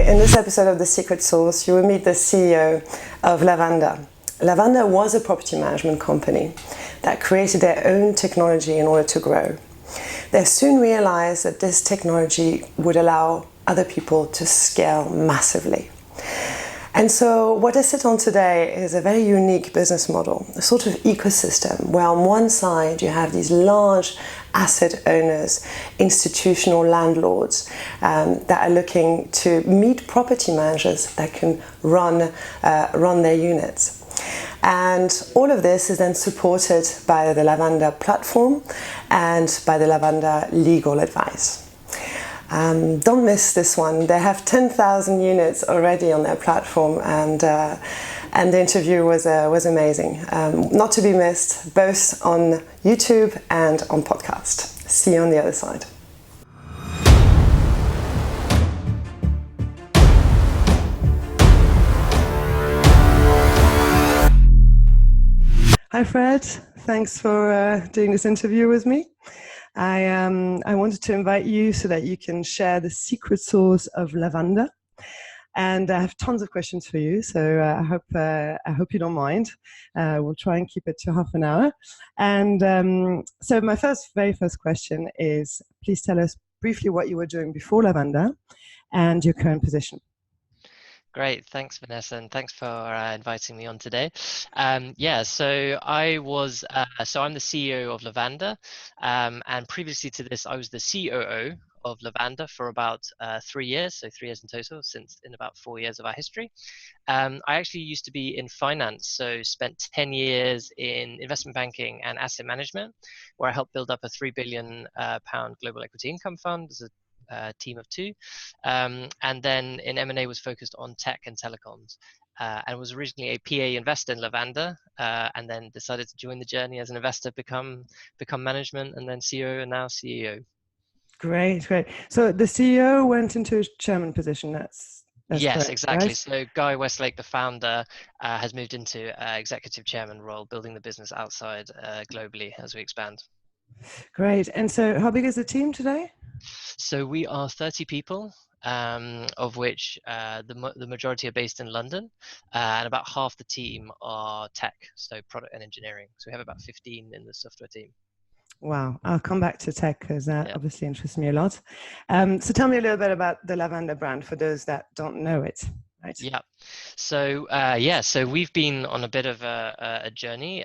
in this episode of The Secret Sauce, you will meet the CEO of Lavanda. Lavanda was a property management company that created their own technology in order to grow. They soon realized that this technology would allow other people to scale massively. And so what they sit on today is a very unique business model, a sort of ecosystem where on one side you have these large asset owners, institutional landlords that are looking to meet property managers that can run their units. And all of this is then supported by the Lavanda platform and by the Lavanda legal advice. Don't miss this one. They have 10,000 units already on their platform, and the interview was amazing. Not to be missed, both on YouTube and on podcast. See you on the other side. Hi Fred, thanks for doing this interview with me. I wanted to invite you so that you can share the secret sauce of Lavanda, and I have tons of questions for you. So I hope you don't mind. We'll try and keep it to half an hour. And so my very first question is: please tell us briefly what you were doing before Lavanda and your current position. Great, thanks Vanessa, and thanks for inviting me on today. So I'm the CEO of Lavanda, and previously to this, I was the COO of Lavanda for about 3 years, so 3 years in total, since in about 4 years of our history. I actually used to be in finance, so spent 10 years in investment banking and asset management, where I helped build up a £3 billion global equity income fund as a team of 2, and then in M&A was focused on tech and telecoms, and was originally a PA investor in Lavanda, and then decided to join the journey as an investor, become management, and then CEO, and now CEO. Great. So the CEO went into a chairman position. That's yes, correct, exactly. Right? So Guy Westlake, the founder, has moved into executive chairman role, building the business outside globally as we expand. Great. And so how big is the team today? So we are 30 people, of which the majority are based in London, and about half the team are tech, so product and engineering. So we have about 15 in the software team. Wow, I'll come back to tech because that obviously interests me a lot. So tell me a little bit about the Lavanda brand for those that don't know it. Right. Yeah. So so we've been on a bit of a journey.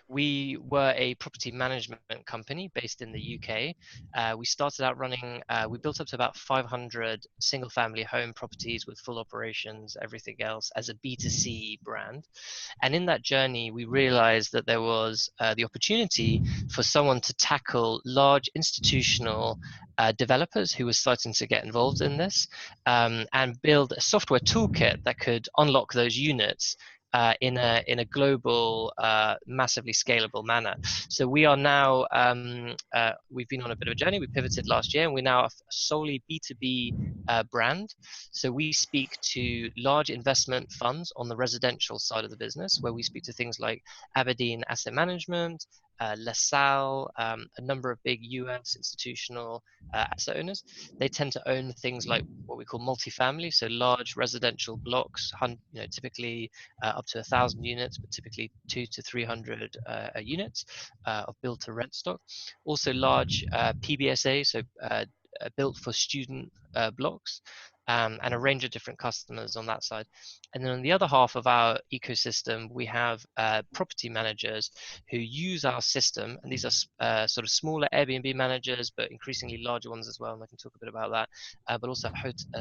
We were a property management company based in the UK. We started out running. We built up to about 500 single-family home properties with full operations, everything else, as a B2C brand. And in that journey, we realized that there was the opportunity for someone to tackle large institutional developers who were starting to get involved in this, and build a software toolkit that could unlock those units in a global, massively scalable manner. So we are now, we've been on a bit of a journey. We pivoted last year, and we're now a solely B2B brand. So we speak to large investment funds on the residential side of the business, where we speak to things like Aberdeen Asset Management, LaSalle, a number of big US institutional asset owners. They tend to own things like what we call multifamily, so large residential blocks, typically up to 1,000 units, but typically 200 to 300 units of build-to-rent stock. Also large PBSA, so built for student blocks, and a range of different customers on that side. And then on the other half of our ecosystem, we have property managers who use our system, and these are sort of smaller Airbnb managers, but increasingly larger ones as well, and I can talk a bit about that, but also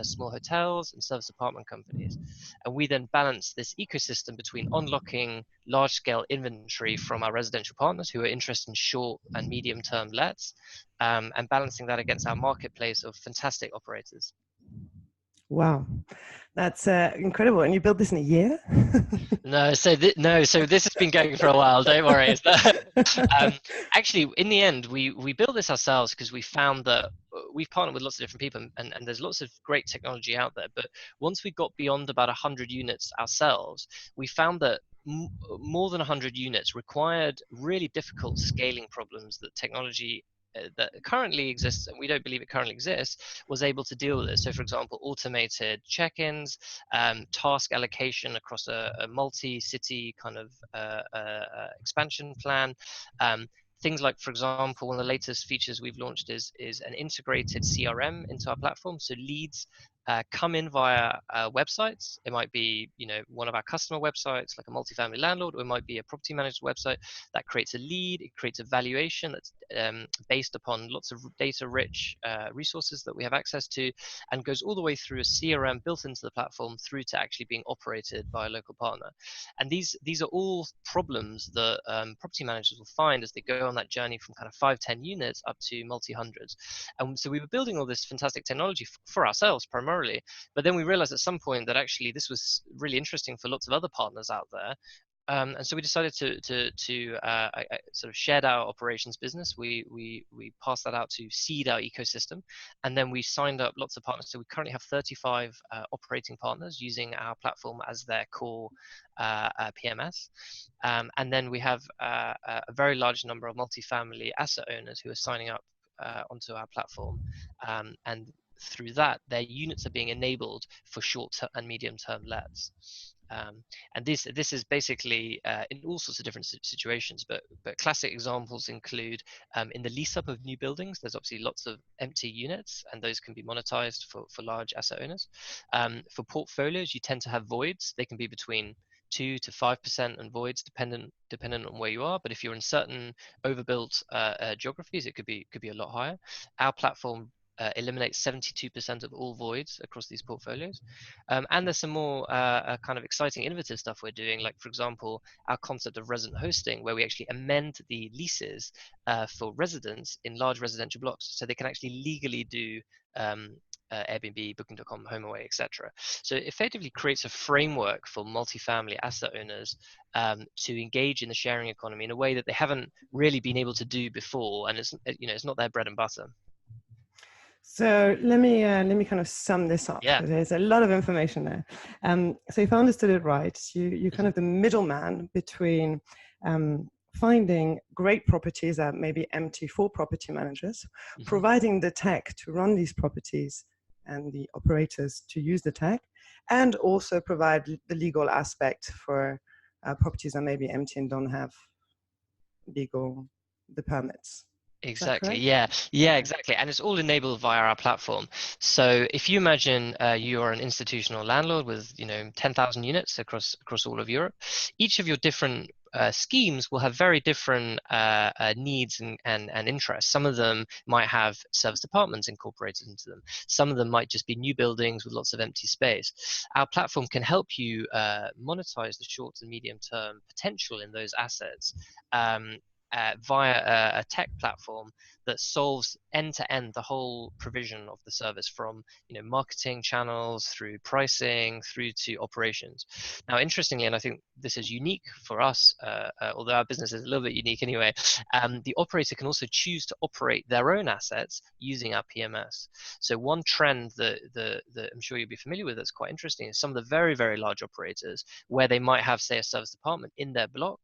small hotels and service apartment companies. And we then balance this ecosystem between unlocking large-scale inventory from our residential partners who are interested in short and medium-term lets, and balancing that against our marketplace of fantastic operators. Wow, that's incredible. And you built this in a year? So this has been going for a while. Don't worry. Actually, in the end, we built this ourselves because we found that we've partnered with lots of different people, and there's lots of great technology out there. But once we got beyond about 100 units ourselves, we found that more than 100 units required really difficult scaling problems that technology that currently exists, and we don't believe it currently exists, was able to deal with it. So, for example, automated check-ins, task allocation across a multi-city kind of expansion plan. Things like, for example, one of the latest features we've launched is an integrated CRM into our platform. So leads come in via websites. It might be, one of our customer websites, like a multifamily landlord, or it might be a property manager's website that creates a lead. It creates a valuation that's based upon lots of data-rich resources that we have access to, and goes all the way through a CRM built into the platform through to actually being operated by a local partner. And these are all problems that property managers will find as they go on that journey from kind of 5-10 units up to multi-hundreds. And so we were building all this fantastic technology for ourselves primarily, but then we realized at some point that actually this was really interesting for lots of other partners out there. And so we decided to sort of shared our operations business. We passed that out to seed our ecosystem, and then we signed up lots of partners. So we currently have 35 operating partners using our platform as their core PMS, and then we have a very large number of multifamily asset owners who are signing up onto our platform, and through that, their units are being enabled for short and medium-term lets. And this is basically in all sorts of different situations, but classic examples include in the lease up of new buildings. There's obviously lots of empty units, and those can be monetized for large asset owners. For portfolios, you tend to have voids. They can be between 2 to 5% and voids, dependent on where you are. But if you're in certain overbuilt geographies, it could be a lot higher. Our platform eliminates 72% of all voids across these portfolios. And there's some more kind of exciting, innovative stuff we're doing, like, for example, our concept of resident hosting, where we actually amend the leases for residents in large residential blocks, so they can actually legally do Airbnb, Booking.com, HomeAway, etc. So it effectively creates a framework for multifamily asset owners to engage in the sharing economy in a way that they haven't really been able to do before, and it's not their bread and butter. So let me kind of sum this up, because there's a lot of information there. So if I understood it right, you're kind of the middleman between finding great properties that may be empty for property managers, providing the tech to run these properties and the operators to use the tech, and also provide the legal aspect for properties that may be empty and don't have the permits. Exactly. Yeah, exactly. And it's all enabled via our platform. So if you imagine you are an institutional landlord with 10,000 units across all of Europe, each of your different schemes will have very different needs and interests. Some of them might have service apartments incorporated into them. Some of them might just be new buildings with lots of empty space. Our platform can help you monetize the short and medium term potential in those assets via a tech platform that solves end-to-end the whole provision of the service, from marketing channels through pricing through to operations. Now, interestingly, and I think this is unique for us, although our business is a little bit unique anyway, the operator can also choose to operate their own assets using our PMS. So one trend that I'm sure you'll be familiar with that's quite interesting is some of the very, very large operators, where they might have, say, a service department in their block.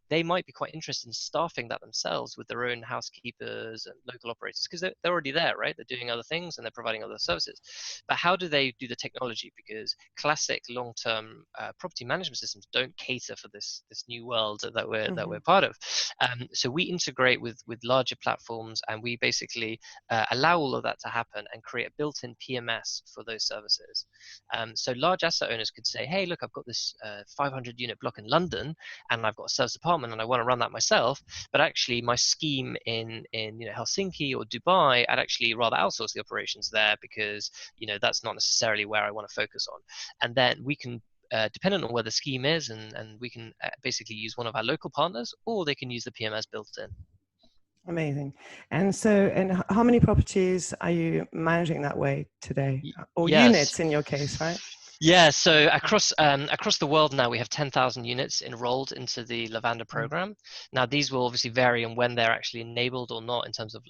They might be quite interested in staffing that themselves with their own housekeepers and local operators, because they're already there, right? They're doing other things and they're providing other services. But how do they do the technology? Because classic long-term property management systems don't cater for this new world that we're part of. So we integrate with larger platforms, and we basically allow all of that to happen and create a built-in PMS for those services. So large asset owners could say, hey, look, I've got this 500 unit block in London, and I've got a service department and I want to run that myself, but actually my scheme in Helsinki or Dubai, I'd actually rather outsource the operations there, because that's not necessarily where I want to focus on. And then we can dependent on where the scheme is, and we can basically use one of our local partners, or they can use the PMS built in. Amazing. And how many properties are you managing that way today? Or units in your case, right? Yeah, so across the world now we have 10,000 units enrolled into the Lavanda Mm. program. Now these will obviously vary on when they're actually enabled or not in terms of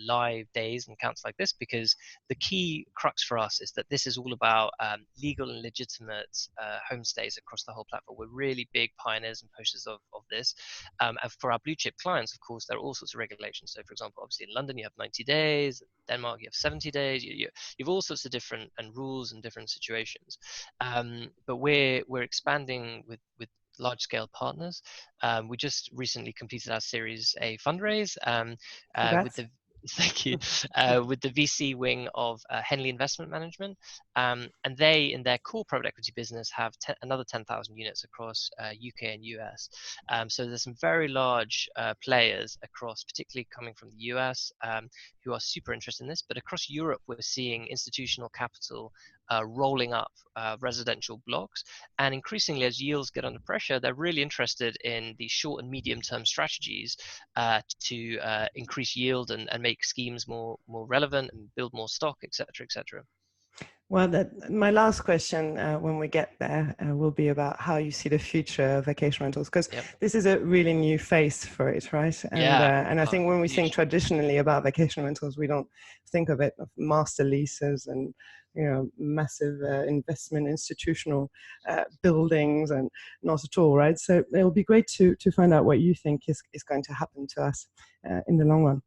live days and counts like this, because the key crux for us is that this is all about legal and legitimate homestays across the whole platform. We're really big pioneers and pushers of this. And for our blue chip clients, of course, there are all sorts of regulations. So, for example, obviously in London you have 90 days, Denmark you have 70 days. You have all sorts of different and rules and different situations. But we're expanding with large scale partners. We just recently completed our Series A fundraise with Congrats. the thank you with the VC wing of Henley Investment Management, and they in their core private equity business have another 10,000 units across UK and US. So there's some very large players across, particularly coming from the US, who are super interested in this. But across Europe, we're seeing institutional capital rolling up residential blocks. And increasingly, as yields get under pressure, they're really interested in the short and medium term strategies to increase yield and make schemes more relevant and build more stock, etc., etc. Well, my last question when we get there will be about how you see the future of vacation rentals, because Yep. this is a really new face for it, right? Yeah. And I think when we think Huge. traditionally about vacation rentals, we don't think of it of master leases and massive investment institutional buildings, and not at all, right? So it'll be great to find out what you think is going to happen to us in the long run.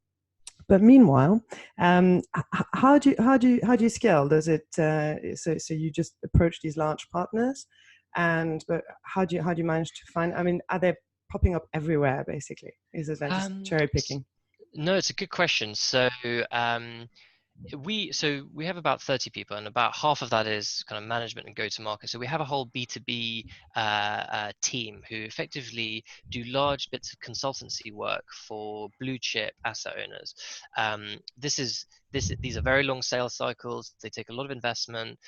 But meanwhile, how do you scale? Does it so you just approach these large partners, and but how do you manage to find? I mean, are they popping up everywhere? Basically, is it like just Um, cherry picking? no, it's a good question. Um, we have about 30 people, and about half of that is kind of management and go to market. So we have a whole B2B team who effectively do large bits of consultancy work for blue chip asset owners. This is these are very long sales cycles. They take a lot of investment.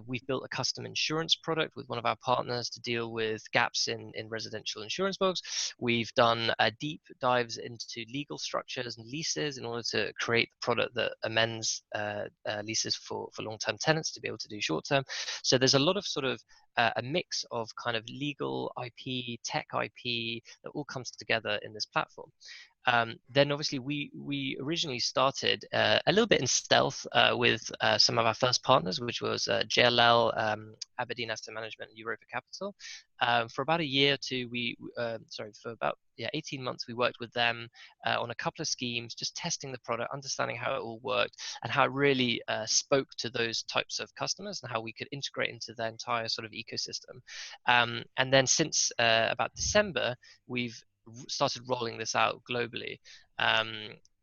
We've built a custom insurance product with one of our partners to deal with gaps in residential insurance books. We've done deep dives into legal structures and leases in order to create the product that amends leases for long-term tenants to be able to do short-term. So there's a lot of sort of a mix of kind of legal IP, tech IP that all comes together in this platform. Then obviously we originally started a little bit in stealth with some of our first partners, which was JLL, Aberdeen Asset Management, and Europa Capital. For about a year or two, for about 18 months, we worked with them on a couple of schemes, just testing the product, understanding how it all worked, and how it really spoke to those types of customers and how we could integrate into their entire sort of ecosystem. And then since about December, we've started rolling this out globally.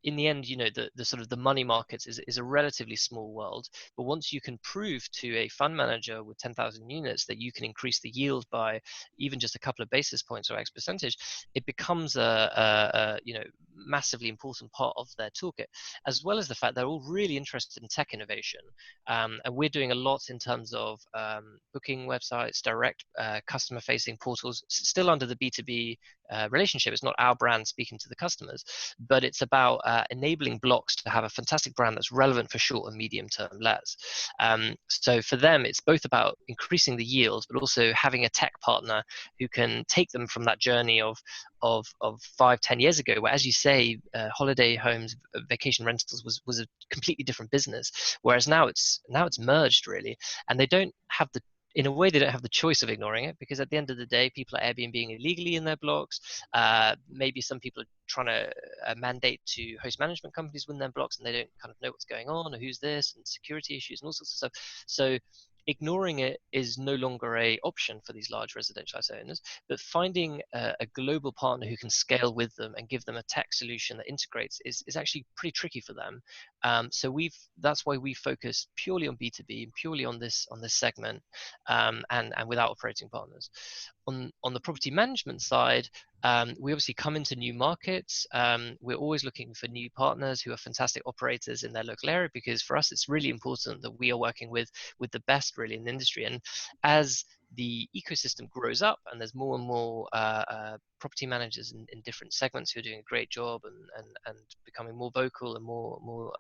In the end, the sort of the money markets is a relatively small world, but once you can prove to a fund manager with 10,000 units that you can increase the yield by even just a couple of basis points or X percentage, it becomes a massively important part of their toolkit, as well as the fact they're all really interested in tech innovation. And we're doing a lot in terms of booking websites, direct customer facing portals, still under the B2B relationship. It's not our brand speaking to the customers, but it's about enabling blocks to have a fantastic brand that's relevant for short and medium term lets. So for them, it's both about increasing the yield, but also having a tech partner who can take them from that journey of 5-10 years ago, where, as you say, holiday homes, vacation rentals was a completely different business, whereas now it's merged really, and they don't have the in a way, they don't have the choice of ignoring it, because at the end of the day, people are Airbnb illegally in their blocks. Maybe some people are trying to mandate to host management companies within their blocks, and they don't kind of know what's going on or who's this, and security issues and all sorts of stuff. So ignoring it is no longer a option for these large residential asset owners, but finding a global partner who can scale with them and give them a tech solution that integrates is actually pretty tricky for them. So that's why we focus purely on B2B and purely on this segment, and without operating partners. On the property management side, we obviously come into new markets. We're always looking for new partners who are fantastic operators in their local area, because for us it's really important that we are working with the best really in the industry. And as the ecosystem grows up and there's more and more property managers in different segments who are doing a great job and becoming more vocal and more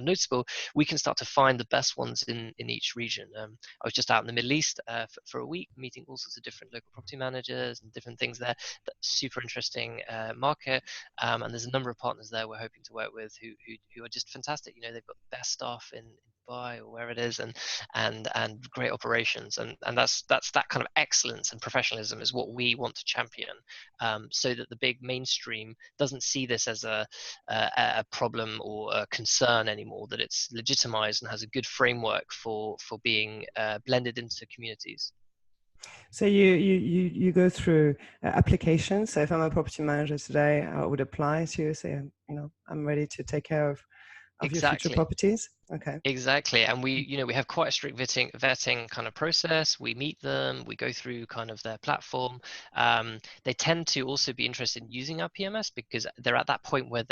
noticeable, we can start to find the best ones in each region. I was just out in the Middle East for a week, meeting all sorts of different local property managers and different things there. That's super interesting market, and there's a number of partners there we're hoping to work with who are just fantastic. They've got the best staff in Dubai or where it is, and great operations, and that's that kind of excellence and professionalism is what we want to champion, so that the big mainstream doesn't see this as a problem or a concern anymore, that it's legitimized and has a good framework for being blended into communities. So you go through applications. So if I'm a property manager today, I would apply to you, say, I'm ready to take care of your future Exactly. properties. Okay. Exactly, and we have quite a strict vetting kind of process. We meet them, we go through kind of their platform. They tend to also be interested in using our PMS because they're at that point where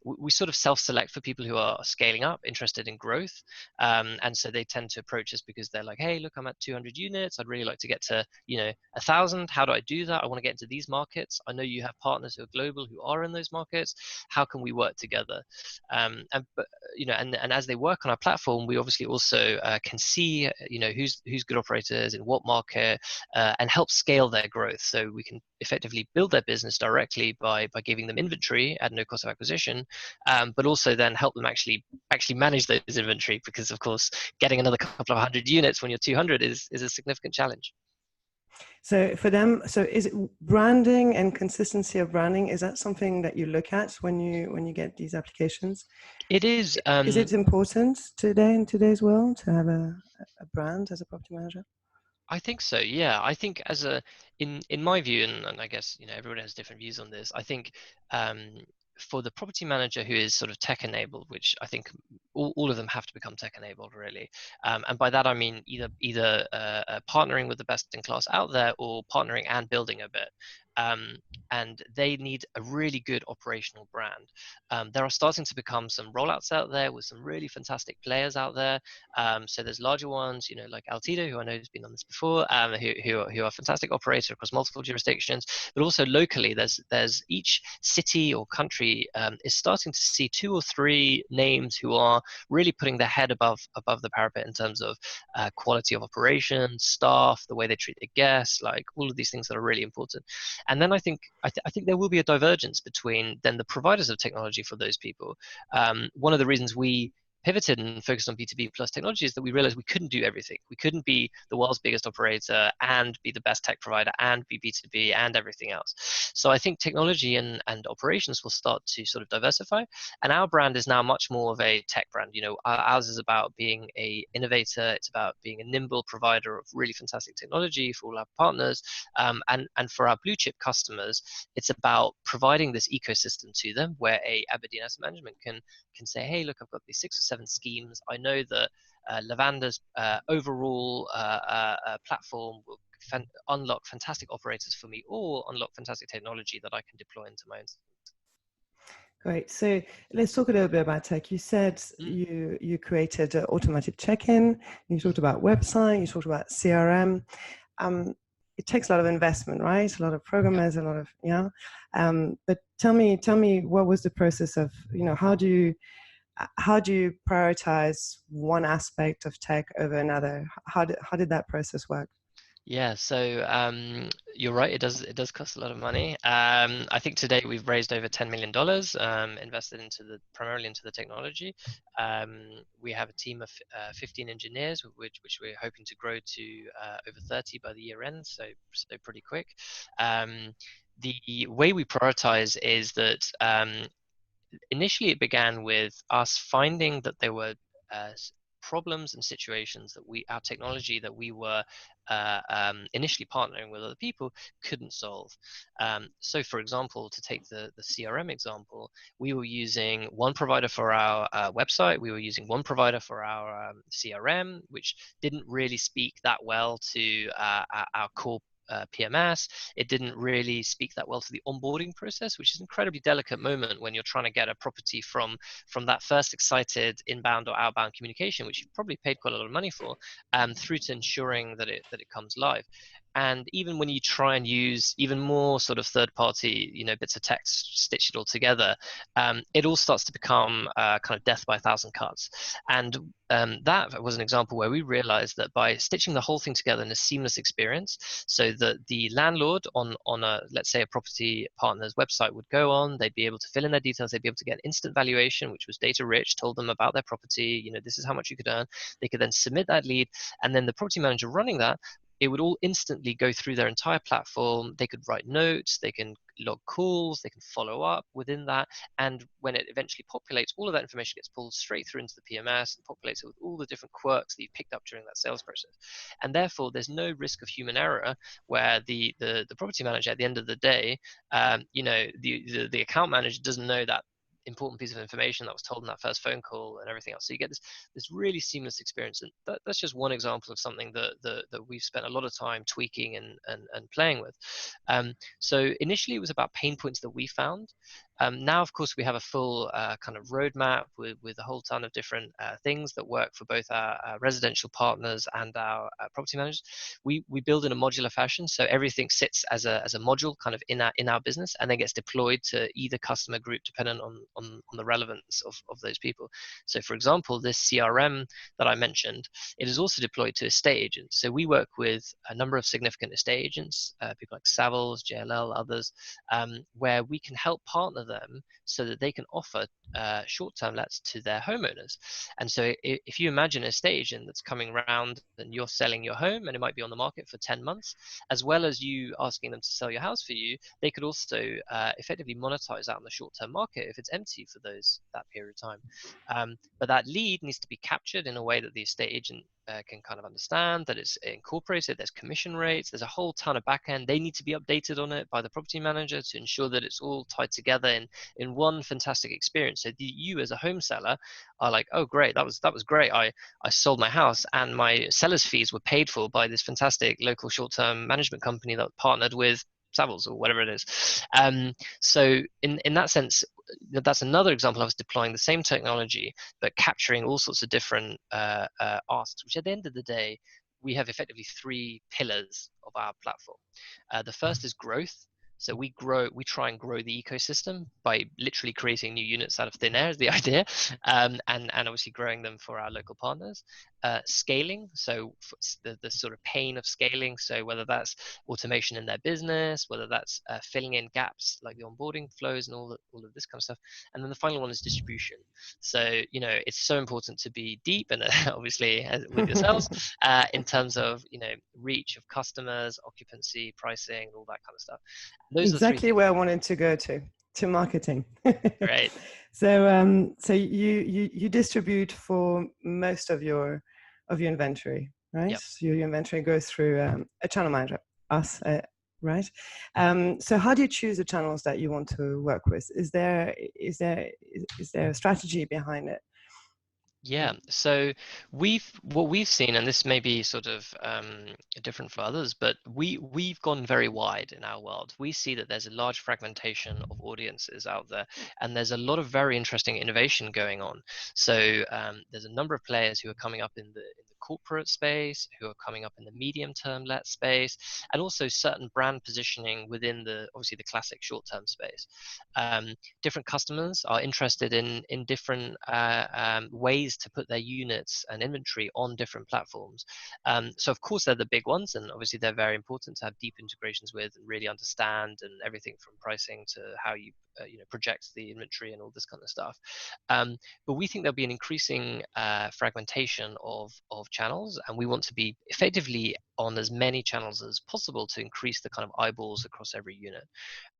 we sort of self-select for people who are scaling up, interested in growth, and so they tend to approach us because they're like, hey, look, I'm at 200 units. I'd really like to get to 1,000. How do I do that? I want to get into these markets. I know you have partners who are global who are in those markets. How can we work together? And as they work on our platform, we obviously also can see who's good operators in what market, and help scale their growth. So we can effectively build their business directly by giving them inventory at no cost of acquisition, but also then help them actually manage those inventory, because of course getting another couple of hundred units when you're 200 is a significant challenge. So for them, so is it branding and consistency of branding? Is that something that you look at when you get these applications? It is. Is it important today in today's world to have a brand as a property manager? I think so. Yeah, I think in my view, and I guess everyone has different views on this. I think for the property manager who is sort of tech enabled, which I think all of them have to become tech enabled, really, and by that I mean either partnering with the best in class out there or partnering and building a bit. And they need a really good operational brand. There are starting to become some rollouts out there with some really fantastic players out there. So there's larger ones, like Altido, who I know has been on this before, who are fantastic operator across multiple jurisdictions. But also locally, there's each city or country is starting to see 2 or 3 names who are really putting their head above the parapet in terms of quality of operations, staff, the way they treat their guests, like all of these things that are really important. And then I think there will be a divergence between then the providers of technology for those people. One of the reasons we pivoted and focused on B2B plus technology is that we realized we couldn't do everything. We couldn't be the world's biggest operator and be the best tech provider and be B2B and everything else. So I think technology and operations will start to sort of diversify. And our brand is now much more of a tech brand. Ours is about being a innovator. It's about being a nimble provider of really fantastic technology for all our partners. And for our blue chip customers, it's about providing this ecosystem to them where a Aberdeen Asset Management can say, hey, look, I've got these 6 or 7 schemes. I know that Lavanda's overall platform will unlock fantastic operators for me, or unlock fantastic technology that I can deploy into my own. Great. So let's talk a little bit about tech. You said you created automatic check-in. You talked about website. You talked about CRM. It takes a lot of investment, right? A lot of programmers, a lot of But tell me, what was the process of how do you prioritize one aspect of tech over another? How did that process work? Yeah, so you're right. It does cost a lot of money. I think today we've raised over $10 million, invested primarily into the technology. We have a team of 15 engineers, which we're hoping to grow to over 30 by the year end. So pretty quick. The way we prioritize is that initially it began with us finding that there were problems and situations that our technology that we were initially partnering with other people couldn't solve. So for example, to take the CRM example, we were using one provider for our website, we were using one provider for our CRM, which didn't really speak that well to our core PMS. It didn't really speak that well to the onboarding process, which is an incredibly delicate moment when you're trying to get a property from that first excited inbound or outbound communication, which you've probably paid quite a lot of money for, through to ensuring that it comes live. And even when you try and use even more sort of third-party, bits of text, stitch it all together, it all starts to become kind of death by a thousand cuts. And that was an example where we realized that by stitching the whole thing together in a seamless experience, so that the landlord on a, let's say, a property partner's website would go on, they'd be able to fill in their details, they'd be able to get instant valuation, which was data rich, told them about their property, this is how much you could earn. They could then submit that lead, and then the property manager running that, it would all instantly go through their entire platform. They could write notes, they can log calls, they can follow up within that. And when it eventually populates, all of that information gets pulled straight through into the PMS and populates it with all the different quirks that you picked up during that sales process. And therefore, there's no risk of human error where the property manager at the end of the day, the account manager doesn't know that important piece of information that was told in that first phone call and everything else. So you get this really seamless experience, and that's just one example of something that we've spent a lot of time tweaking and playing with. So initially it was about pain points that we found. Now, of course, we have a full kind of roadmap with a whole ton of different things that work for both our residential partners and our property managers. We build in a modular fashion, so everything sits as a module kind of in our business, and then gets deployed to either customer group dependent on the relevance of those people. So, for example, this CRM that I mentioned, it is also deployed to estate agents. So we work with a number of significant estate agents, people like Savills, JLL, others, where we can help partner them so that they can offer short-term lets to their homeowners. And so if you imagine an estate agent that's coming around and you're selling your home, and it might be on the market for 10 months, as well as you asking them to sell your house for you, they could also effectively monetize that on the short-term market if it's empty for that period of time. But that lead needs to be captured in a way that the estate agent can kind of understand, that it's incorporated, there's commission rates, there's a whole ton of back end. They need to be updated on it by the property manager to ensure that it's all tied together in one fantastic experience. So you as a home seller are like, oh great, that was great. I sold my house and my seller's fees were paid for by this fantastic local short-term management company that partnered with Savills or whatever it is. So in that sense, that's another example of us deploying the same technology, but capturing all sorts of different asks, which at the end of the day, we have effectively three pillars of our platform. The first is growth. So we try and grow the ecosystem by literally creating new units out of thin air is the idea, and obviously growing them for our local partners. Scaling, so the sort of pain of scaling, so whether that's automation in their business, whether that's filling in gaps like the onboarding flows and all of this kind of stuff. And then the final one is distribution. So it's so important to be deep, and obviously with yourselves, in terms of reach of customers, occupancy, pricing, all that kind of stuff. Those exactly are where I wanted to go to marketing. Right. So so you distribute for most of your inventory, right? Yep. So your inventory goes through a channel manager, us, right? So how do you choose the channels that you want to work with? Is there a strategy behind it? Yeah, so what we've seen, and this may be sort of different for others, but we've gone very wide in our world. We see that there's a large fragmentation of audiences out there, and there's a lot of very interesting innovation going on. So there's a number of players who are coming up in the corporate space, who are coming up in the medium-term let space, and also certain brand positioning within obviously the classic short-term space. Different customers are interested in different ways to put their units and inventory on different platforms. So of course they're the big ones, and obviously they're very important to have deep integrations with and really understand, and everything from pricing to how you project the inventory and all this kind of stuff. But we think there'll be an increasing fragmentation of channels, and we want to be effectively on as many channels as possible to increase the kind of eyeballs across every unit.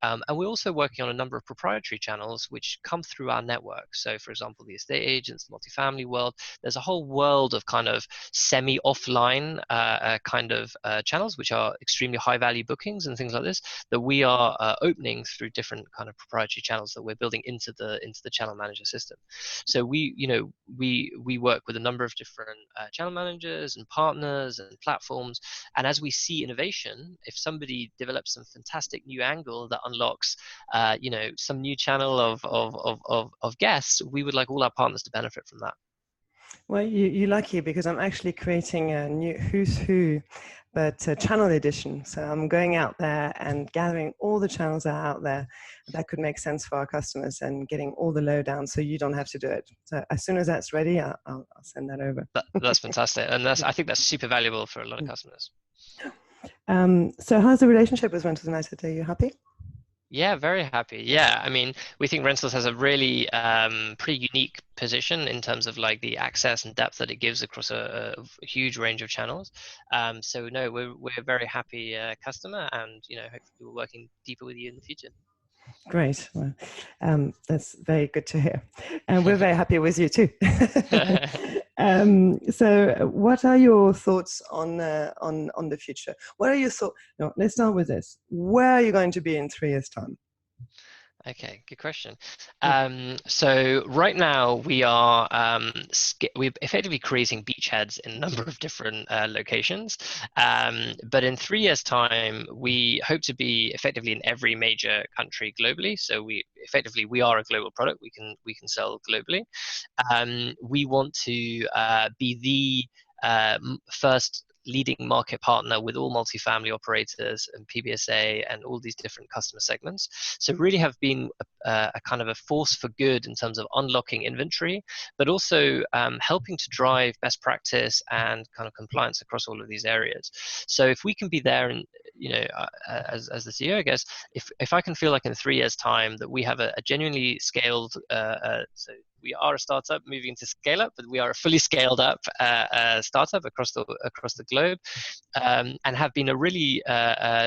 And we're also working on a number of proprietary channels which come through our network. So, for example, the estate agents, the multifamily world, there's a whole world of kind of semi-offline kind of channels, which are extremely high-value bookings and things like this, that we are opening through different kind of proprietary channels that we're building into the channel manager system. So we work with a number of different channel managers and partners and platforms And as we see innovation, if somebody develops some fantastic new angle that unlocks, some new channel of guests, we would like all our partners to benefit from that. Well, you're lucky because I'm actually creating a new Who's Who, but a channel edition. So I'm going out there and gathering all the channels that are out there that could make sense for our customers and getting all the lowdown so you don't have to do it. So as soon as that's ready, I'll send that over. That's fantastic. And I think that's super valuable for a lot of customers. So how's the relationship with Rentals United? Are you happy? Yeah, very happy. Yeah, I mean, we think Rentals has a really pretty unique position in terms of like the access and depth that it gives across a huge range of channels. So no, we're a very happy customer, and hopefully we're working deeper with you in the future. Great. Well, that's very good to hear. And we're very happy with you too. So what are your thoughts on the future? What are your thoughts? No, let's start with this. Where are you going to be in 3 years' time? Okay, good question. So right now we're effectively creating beachheads in a number of different locations. But in 3 years' time, we hope to be effectively in every major country globally. So we are a global product. We can sell globally. We want to be the first leading market partner with all multifamily operators and PBSA and all these different customer segments. So really have been a kind of a force for good in terms of unlocking inventory, but also helping to drive best practice and kind of compliance across all of these areas. So if we can be there, and as the CEO, I guess, if I can feel like in 3 years' time that we have a genuinely scaled, so we are a startup moving to scale up, but we are a fully scaled up startup across the globe, and have been a really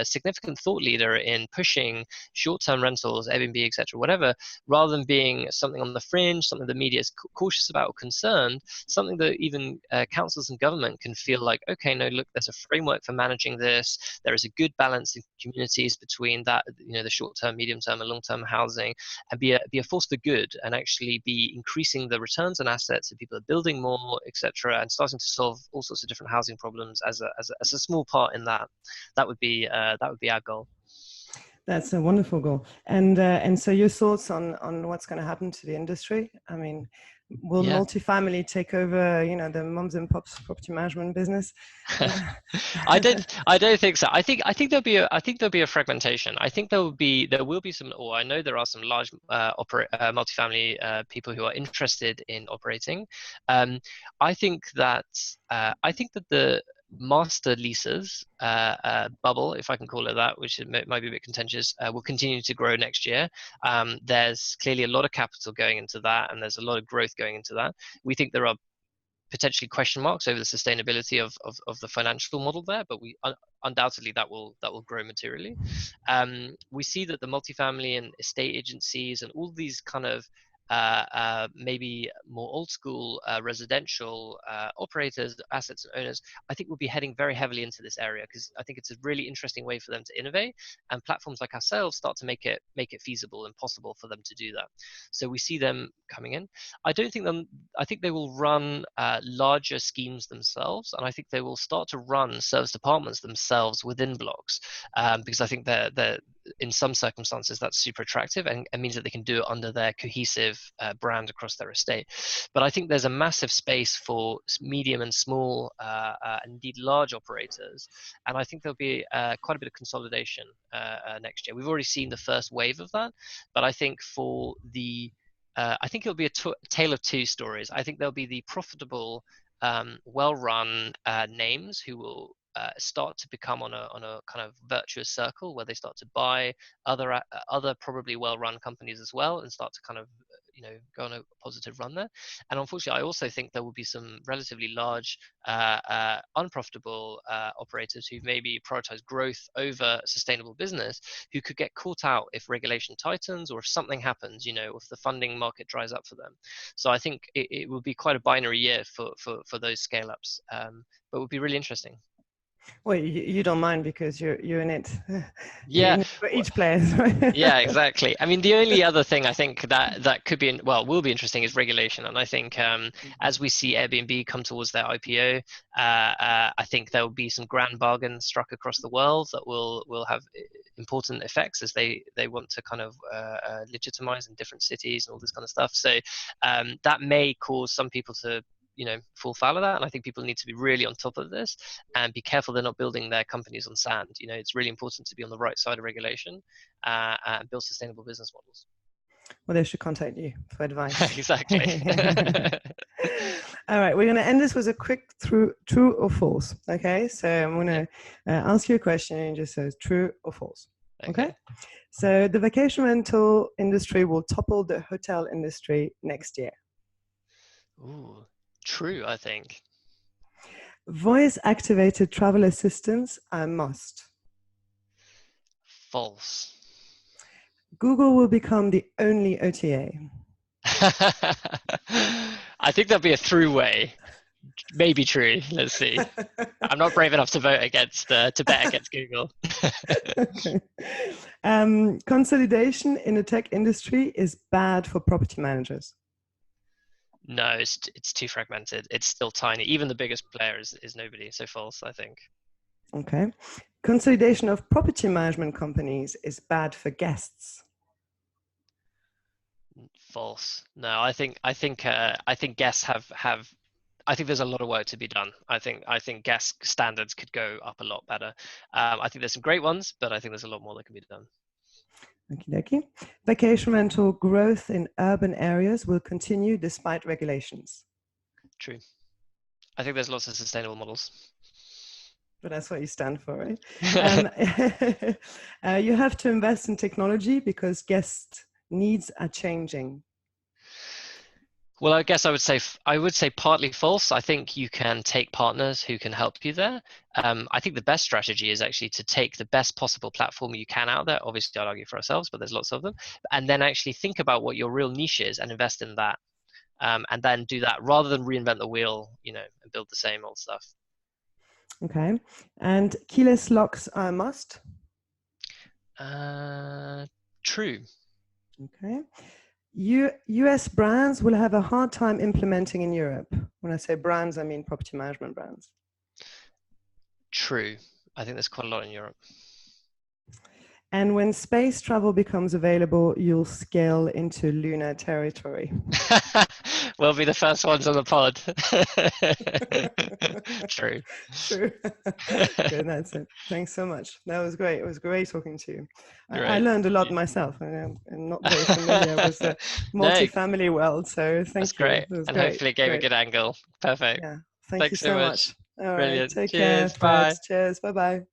significant thought leader in pushing short-term rentals, Airbnb, etc., whatever, rather than being something on the fringe, something the media is cautious about or concerned, something that even councils and government can feel like, okay, no, look, there's a framework for managing this. There is a good balance in communities between that, the short-term, medium-term, and long-term housing, and be a force for good, and actually be increasing the returns on assets, and people are building more, etc., and starting to solve all sorts of different housing problems as a small part in that. That would be our goal. That's a wonderful goal. And so your thoughts on what's going to happen to the industry? I mean, will Yeah. multifamily take over, the moms and pops property management business? I don't think so. I think there'll be a fragmentation. I think there will be some, or I know there are some large multifamily people who are interested in operating. I think that the master leases bubble, if I can call it that, which might be a bit contentious, will continue to grow next year. There's clearly a lot of capital going into that, and there's a lot of growth going into that. We think there are potentially question marks over the sustainability of the financial model there, but we undoubtedly that will grow materially. We see that the multifamily and estate agencies and all these kind of maybe more old school residential operators, assets and owners, I think will be heading very heavily into this area, because I think it's a really interesting way for them to innovate, and platforms like ourselves start to make it feasible and possible for them to do that. So we see them coming in. I think they will run larger schemes themselves, and I think they will start to run service departments themselves within blocks, because I think they're in some circumstances that's super attractive, and means that they can do it under their cohesive brand across their estate. But I think there's a massive space for medium and small, indeed large operators, and I think there'll be quite a bit of consolidation next year. We've already seen the first wave of that, but I think I think it'll be a tale of two stories. I think there'll be the profitable, well-run names who will start to become on a kind of virtuous circle, where they start to buy other probably well-run companies as well, and start to kind of go on a positive run there. And unfortunately, I also think there will be some relatively large unprofitable operators who maybe prioritize growth over sustainable business, who could get caught out if regulation tightens, or if something happens, if the funding market dries up for them. So I think it will be quite a binary year for those scale ups, but it will be really interesting. Well, you don't mind because you're in it. You're Yeah. in it for each player, right? Yeah, exactly. I mean, the only other thing I think that could be, well, will be interesting is regulation. And I think as we see Airbnb come towards their IPO, I think there will be some grand bargains struck across the world that will have important effects as they want to kind of legitimize in different cities and all this kind of stuff. So that may cause some people to fall foul of that, and I think people need to be really on top of this and be careful they're not building their companies on sand. It's really important to be on the right side of regulation and build sustainable business models. Well, they should contact you for advice. Exactly. All right, we're going to end this with a quick true or false. Okay, so I'm going to ask you a question and you just say true or false. Okay. So the vacation rental industry will topple the hotel industry next year. Ooh, true, I think. Voice-activated travel assistants are a must. False. Google will become the only OTA. I think there'll be a throughway. Maybe true. Let's see. I'm not brave enough to vote against to bet against Google. Okay. Consolidation in the tech industry is bad for property managers. No, it's too fragmented. It's still tiny. Even the biggest player is nobody. So false, I think. Okay. Consolidation of property management companies is bad for guests. False. No, I think guests have. I think there's a lot of work to be done. I think guest standards could go up a lot better. I think there's some great ones, but I think there's a lot more that can be done. Okie dokie. Vacation rental growth in urban areas will continue despite regulations. True. I think there's lots of sustainable models. But that's what you stand for, right? You have to invest in technology because guest needs are changing. Well, I guess I would say partly false. I think you can take partners who can help you there. I think the best strategy is actually to take the best possible platform you can out there. Obviously, I'd argue for ourselves, but there's lots of them. And then actually think about what your real niche is and invest in that. And then do that rather than reinvent the wheel, and build the same old stuff. Okay. And keyless locks are a must? True. Okay. US brands will have a hard time implementing in Europe. When I say brands, I mean property management brands. True. I think there's quite a lot in Europe. And when space travel becomes available, you'll scale into lunar territory. We'll be the first ones on the pod. True. True. Good, that's it. Thanks so much. That was great. It was great talking to you. I learned a lot myself. I'm not very familiar with the multifamily world, so thank you. That's great. It was and great. hopefully it gave a good angle. Perfect. Yeah. Thanks you so much. All right. Brilliant. Take Cheers. care. Bye. Cheers. Bye-bye.